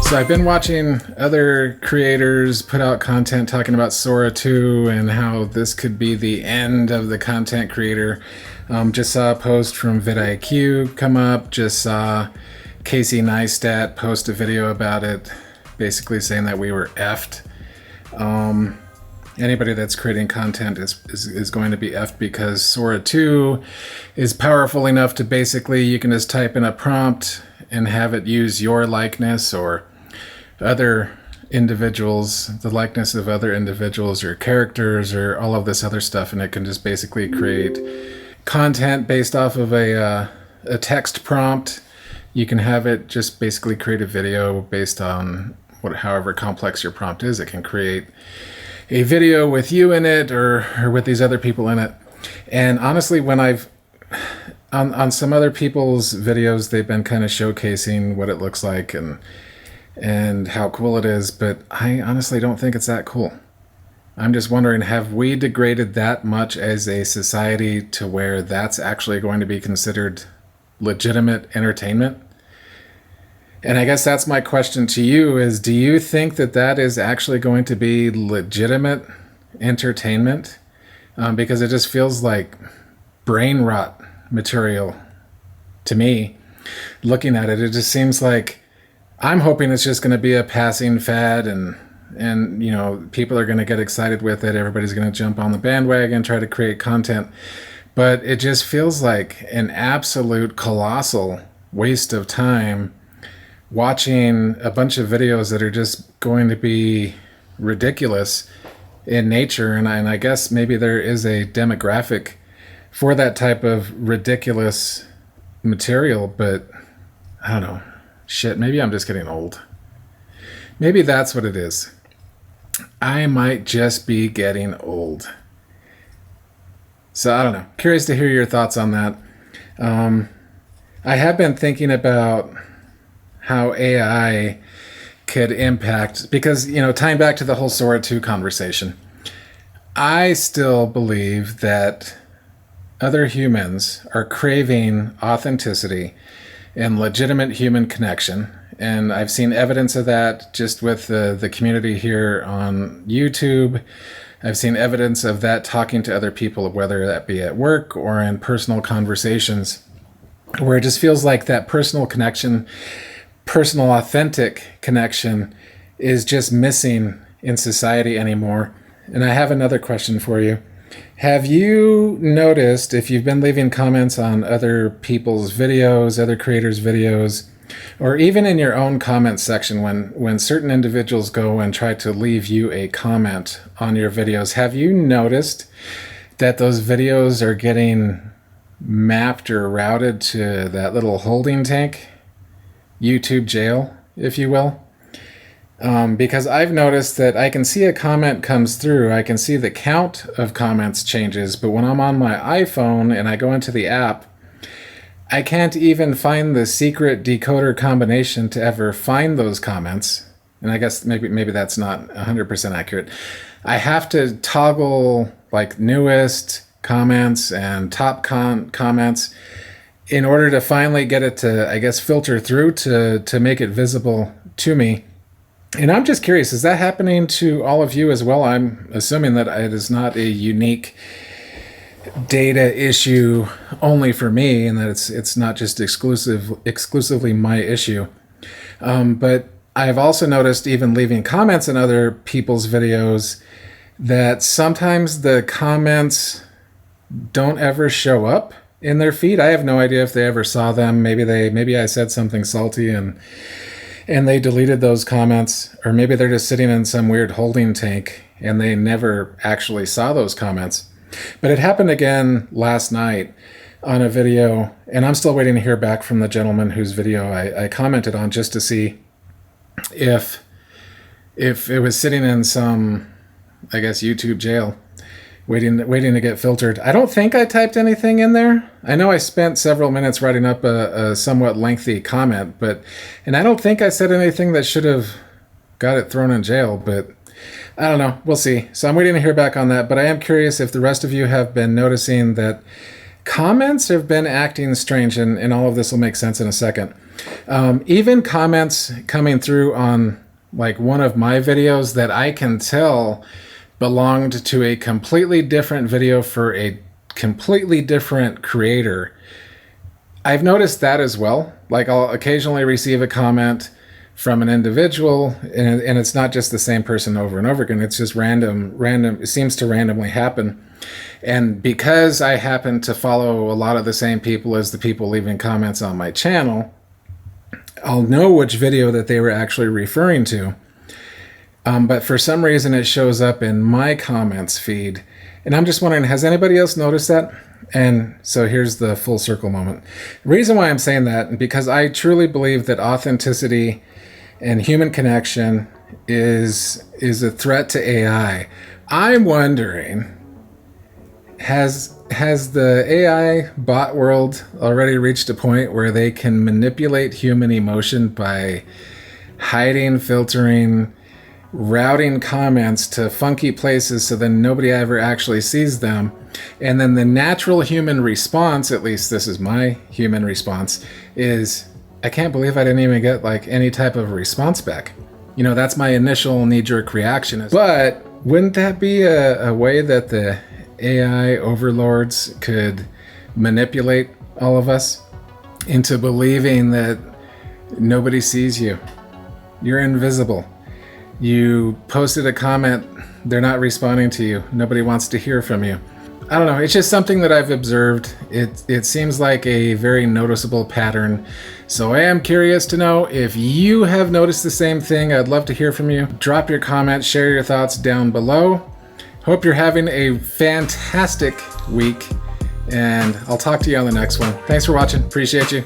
So I've been watching other creators put out content talking about Sora 2 and how this could be the end of the content creator. Just saw a post from vidIQ come up. Just saw Casey Neistat post a video about it, basically saying that we were effed. Anybody that's creating content is going to be effed because Sora 2 is powerful enough to basically, you can just type in a prompt and have it use your likeness or other individuals, the likeness of other individuals or characters or all of this other stuff, and it can just basically create content based off of a text prompt. You can have it just basically create a video based on however complex your prompt is. It can create a video with you in it or with these other people in it. And honestly, when I've on some other people's videos, they've been kind of showcasing what it looks like and how cool it is, but I honestly don't think it's that cool. I'm just wondering, have we degraded that much as a society to where that's actually going to be considered legitimate entertainment? And I guess that's my question to you is, do you think that that is actually going to be legitimate entertainment? Because it just feels like brain rot material to me. Looking at it, it just seems like I'm hoping it's just going to be a passing fad and you know, people are going to get excited with it. Everybody's going to jump on the bandwagon, try to create content. But it just feels like an absolute colossal waste of time watching a bunch of videos that are just going to be ridiculous in nature. And I guess maybe there is a demographic for that type of ridiculous material, but I don't know. Shit, maybe I'm just getting old. Maybe that's what it is. I might just be getting old. So I don't know. Curious to hear your thoughts on that. I have been thinking about how AI could impact, because, you know, tying back to the whole Sora 2 conversation, I still believe that other humans are craving authenticity and legitimate human connection. And I've seen evidence of that just with the community here on YouTube. I've seen evidence of that talking to other people, whether that be at work or in personal conversations, where it just feels like that personal connection, personal authentic connection is just missing in society anymore. And I have another question for you. Have you noticed, if you've been leaving comments on other people's videos, other creators' videos, or even in your own comment section, when certain individuals go and try to leave you a comment on your videos, have you noticed that those videos are getting mapped or routed to that little holding tank, YouTube jail, if you will? Because I've noticed that I can see a comment comes through, I can see the count of comments changes, but when I'm on my iPhone and I go into the app, I can't even find the secret decoder combination to ever find those comments. And I guess maybe that's not 100% accurate. I have to toggle like newest comments and top comments in order to finally get it to, I guess, filter through to make it visible to me. And I'm just curious, is that happening to all of you as well? I'm assuming that it is not a unique data issue only for me, and that it's not just exclusively my issue. But I've also noticed, even leaving comments in other people's videos, that sometimes the comments don't ever show up in their feed. I have no idea if they ever saw them. Maybe I said something salty and they deleted those comments, or maybe they're just sitting in some weird holding tank and they never actually saw those comments. But it happened again last night on a video, and I'm still waiting to hear back from the gentleman whose video I commented on, just to see if it was sitting in some, I guess, YouTube jail, waiting to get filtered. I don't think I typed anything in there. I know I spent several minutes writing up a somewhat lengthy comment, and I don't think I said anything that should have got it thrown in jail, but I don't know. We'll see. So I'm waiting to hear back on that, but I am curious if the rest of you have been noticing that comments have been acting strange, and all of this will make sense in a second. Even comments coming through on like one of my videos that I can tell belonged to a completely different video for a completely different creator. I've noticed that as well. Like I'll occasionally receive a comment from an individual and it's not just the same person over and over again. It's just random. It seems to randomly happen. And because I happen to follow a lot of the same people as the people leaving comments on my channel, I'll know which video that they were actually referring to. But for some reason it shows up in my comments feed. And I'm just wondering, has anybody else noticed that? And so here's the full circle moment. The reason why I'm saying that, because I truly believe that authenticity and human connection is a threat to AI. I'm wondering, has the AI bot world already reached a point where they can manipulate human emotion by hiding, filtering, routing comments to funky places so then nobody ever actually sees them? And then the natural human response, at least this is my human response, is, I can't believe I didn't even get like any type of response back. You know, that's my initial knee-jerk reaction. But wouldn't that be a way that the AI overlords could manipulate all of us into believing that nobody sees you? You're invisible. You posted a comment, they're not responding to you. Nobody wants to hear from you. I don't know, it's just something that I've observed. It seems like a very noticeable pattern. So I am curious to know if you have noticed the same thing. I'd love to hear from you. Drop your comments, share your thoughts down below. Hope you're having a fantastic week, and I'll talk to you on the next one. Thanks for watching. Appreciate you.